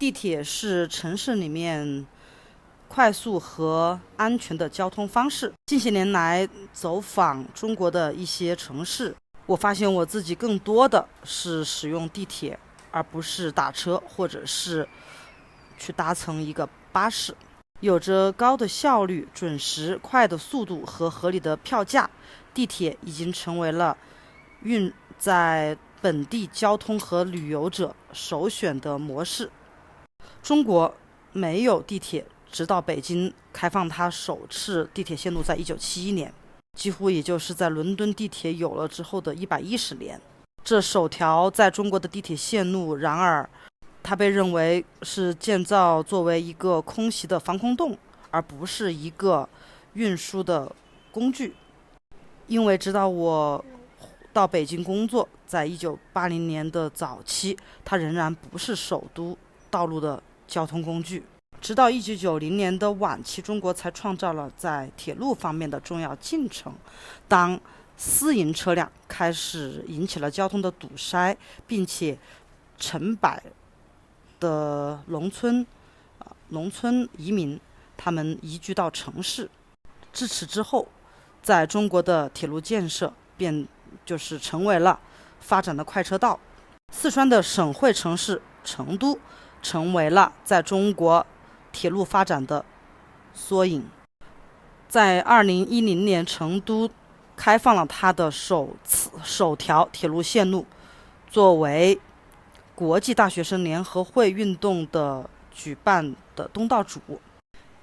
地铁是城市里面快速和安全的交通方式。近些年来走访中国的一些城市，我发现我自己更多的是使用地铁，而不是打车或者是去搭乘一个巴士。有着高的效率、准时、快的速度和合理的票价，地铁已经成为了在本地交通和旅游者首选的模式。中国没有地铁，直到北京开放它首次地铁线路在1971年，几乎也就是在伦敦地铁有了之后的110年。这首条在中国的地铁线路，然而它被认为是建造作为一个空袭的防空洞，而不是一个运输的工具。因为直到我到北京工作，在1980年的早期，它仍然不是首都道路的交通工具。直到1990年的晚期，中国才创造了在铁路方面的重要进程。当私营车辆开始引起了交通的堵塞，并且成百的农村移民他们移居到城市。自此之后，在中国的铁路建设就是成为了发展的快车道。四川的省会城市成都成为了在中国铁路发展的缩影。在2010年，成都开放了它的首条铁路线路，作为国际大学生联合会运动的举办的东道主。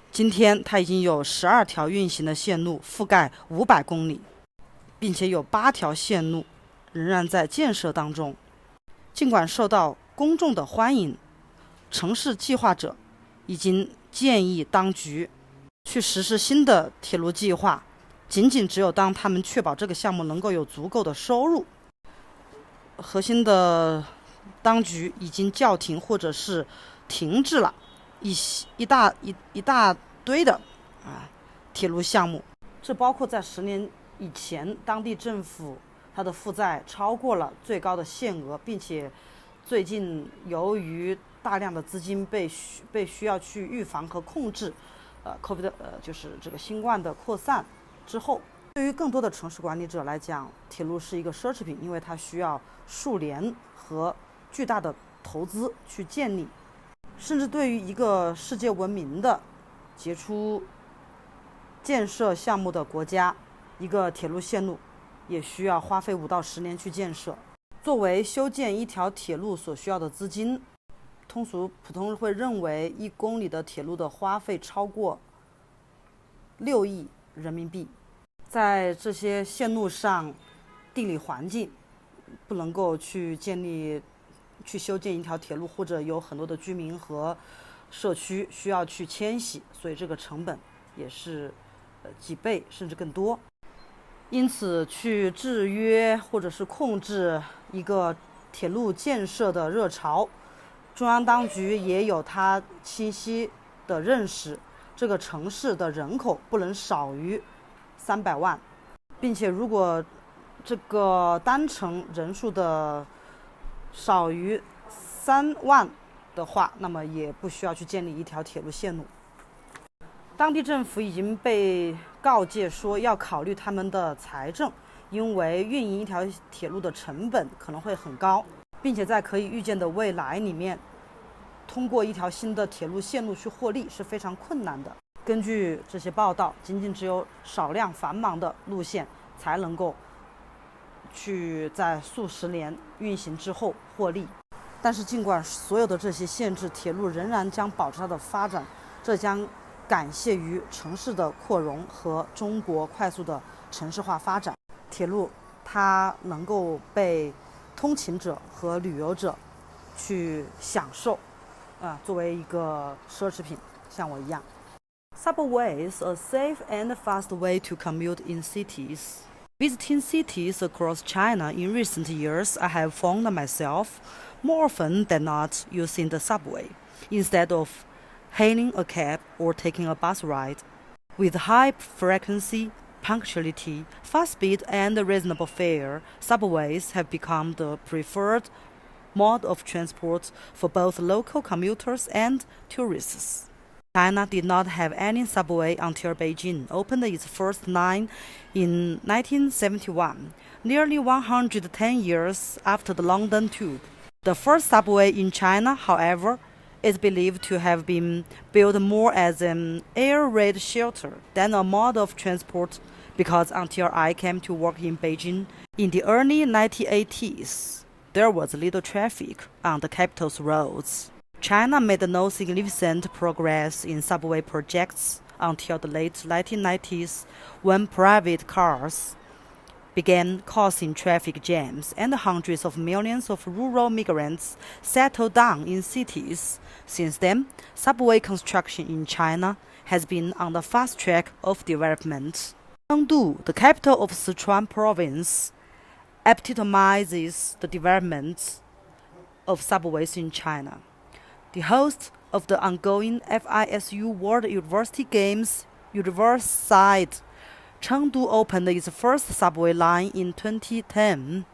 今天它已经有12条运行的线路，覆盖500公里，并且有8条线路仍然在建设当中。尽管受到公众的欢迎，城市计划者已经建议当局去实施新的铁路计划，仅只有当他们确保这个项目能够有足够的收入。核心的当局已经叫停或者是停滞了一大堆的铁路项目。这包括在10年以前，当地政府它的负债超过了最高的限额，并且最近由于大量的资金被需要去预防和控制COVID 就是这个新冠的扩散之后，对于更多的城市管理者来讲，铁路是一个奢侈品，因为它需要数年和巨大的投资去建立。甚至对于一个世界闻名的杰出建设项目的国家，一个铁路线路也需要花费5到10年去建设。作为修建一条铁路所需要的资金，普通人会认为1公里的铁路的花费超过6亿人民币。在这些线路上，地理环境不能够去修建一条铁路，或者有很多的居民和社区需要去迁徙，所以这个成本也是几倍甚至更多。因此去制约或者是控制一个铁路建设的热潮，中央当局也有它清晰的认识，这个城市的人口不能少于300万，并且如果这个单程人数的少于3万的话，那么也不需要去建立一条铁路线路。当地政府已经被告诫说要考虑他们的财政，因为运营一条铁路的成本可能会很高，并且在可以预见的未来里面，通过一条新的铁路线路去获利是非常困难的。根据这些报道，仅只有少量繁忙的路线才能够去在数十年运行之后获利。但是尽管所有的这些限制，铁路仍然将保持它的发展，这将感谢于城市的扩容和中国快速的城市化发展。铁路它能够被通勤者和旅游者去享受作为一个奢侈品，像我一样。Subway is a safe and fast way to commute in cities. Visiting cities across China in recent years, I have found myself more often than not using the subway instead of hailing a cab or taking a bus ride. With high frequency, punctuality, fast speed, and reasonable fare, subways have become the preferred mode of transport for both local commuters and tourists. China did not have any subway until Beijing opened its first line in 1971, nearly 110 years after the London Tube. The first subway in China, however, is believed to have been built more as an air raid shelter than a mode of transport because until I came to work in Beijing in the early 1980s, there was little traffic on the capital's roads. China made no significant progress in subway projects until the late 1990s when private cars began causing traffic jams and hundreds of millions of rural migrants settled down in cities. Since then, subway construction in China has been on the fast track of development. Chengdu, the capital of Sichuan province, epitomizes the development of subways in China. The host of the ongoing FISU World University Games Riverside, Chengdu opened its first subway line in 2010.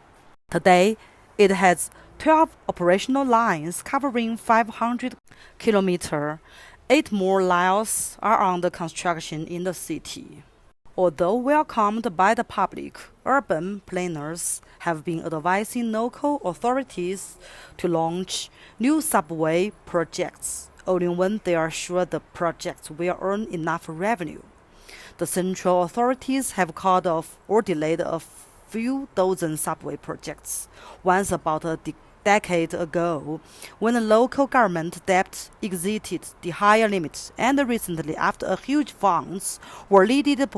Today, it has 12 operational lines covering 500 kilometers. 8 more lines are under construction in the city. Although welcomed by the public, urban planners have been advising local authorities to launch new subway projects only when they are sure the projects will earn enough revenue. The central authorities have called off or delayed a few dozen subway projects, once about a decade ago, when the local government debt exceeded the higher limits, and recently after a huge funds were needed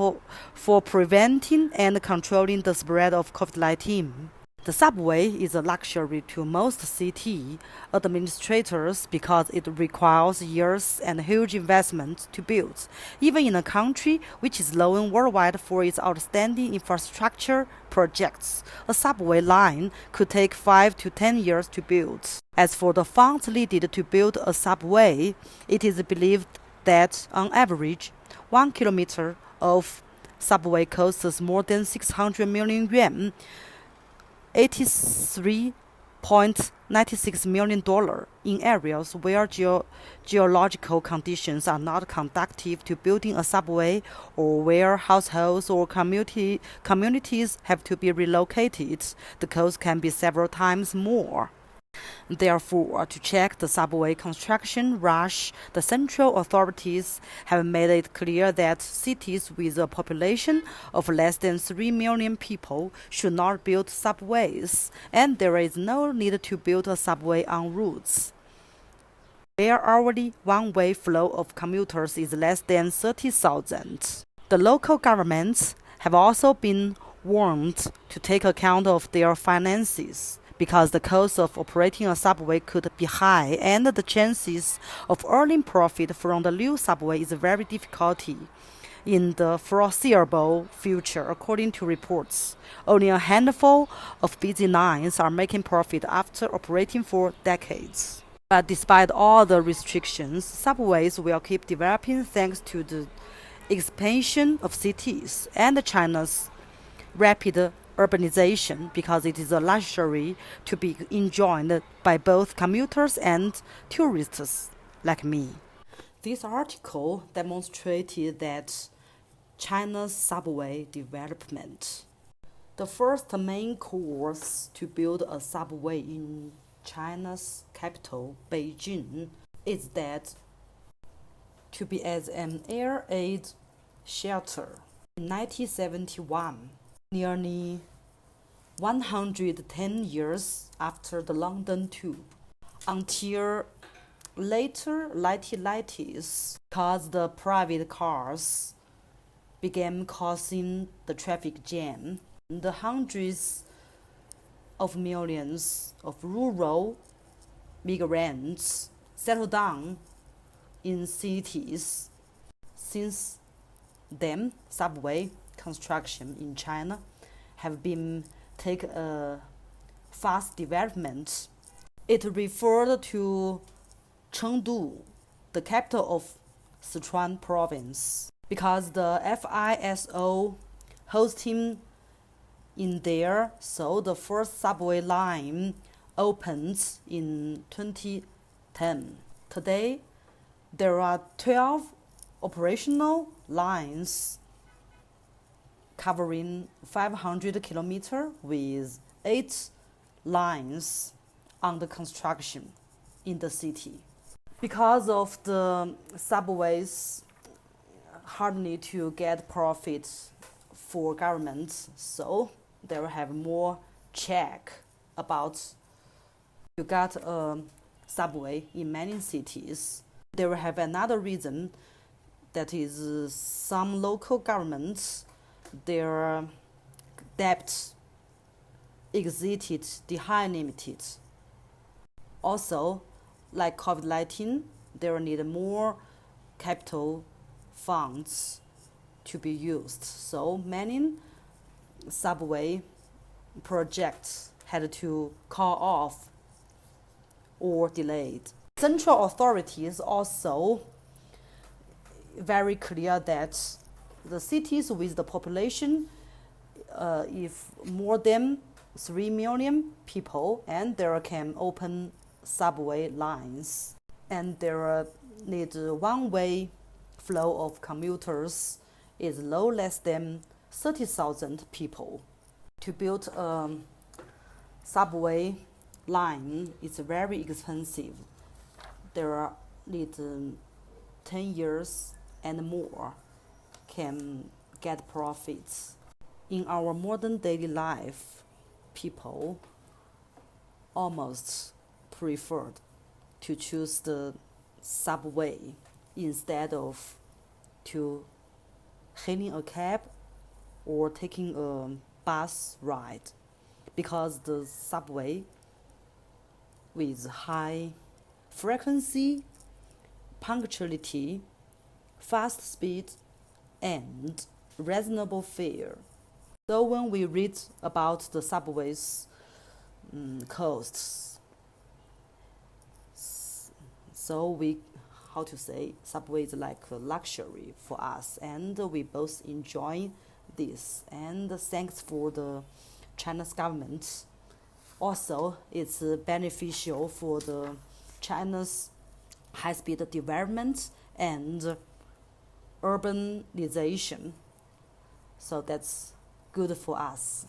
for preventing and controlling the spread of COVID-19. The subway is a luxury to most city administrators because it requires years and huge investment to build, even in a country which is known worldwide for its outstanding infrastructure projects. A subway line could take 5 to 10 years to build. As for the funds needed to build a subway, it is believed that, on average, 1 kilometer of subway costs more than 600 million yuan, $83.96 million in areas where geological conditions are not conducive to building a subway or where households or communities have to be relocated. The cost can be several times more. Therefore, to check the subway construction rush, the central authorities have made it clear that cities with a population of less than 3 million people should not build subways, and there is no need to build a subway on routes where already one-way flow of commuters is less than 30,000. The local governments have also been warned to take account of their finances, because the cost of operating a subway could be high and the chances of earning profit from the new subway is very difficult in the foreseeable future, according to reports. Only a handful of busy lines are making profit after operating for decades. But despite all the restrictions, subways will keep developing thanks to the expansion of cities and China's rapid urbanization, because it is a luxury to be enjoyed by both commuters and tourists like me. This article demonstrated that China's subway development. The first main course to build a subway in China's capital, Beijing, is that to be as an air raid shelter. In 1971, nearly 110 years after the London Tube, until later 1990s, because the private cars began causing the traffic jam, the hundreds of millions of rural migrants settled down in cities. Since then, subway construction in China have been take a fast development. It referred to Chengdu, the capital of Sichuan province, because the FISO hosting in there, so the first subway line opened in 2010. Today, there are 12 operational lines covering 500 kilometers with 8 lines under construction in the city. Because of the subways hard need to get profit for government, so they will have more check about you got a subway in many cities. They will have another reason, that is some local governments, their debt exceeded the high limited. Also, like COVID-19, there need more capital funds to be used. So many subway projects had to call off or delayed. Central authorities also very clear that the cities with the population, if more than 3 million people, and there can open subway lines, and there need one-way flow of commuters is no less than 30,000 people. To build a subway line is very expensive. There need 10 years and more can get profits. In our modern daily life, people almost preferred to choose the subway instead of to hailing a cab or taking a bus ride, because the subway with high frequency, punctuality, fast speed, and reasonable fare. So when we read about the subway's costs, so we, how to say, subway is like a luxury for us, and we both enjoy this. And thanks for the China's government. Also, it's beneficial for the China's high-speed development and urbanization. So that's good for us.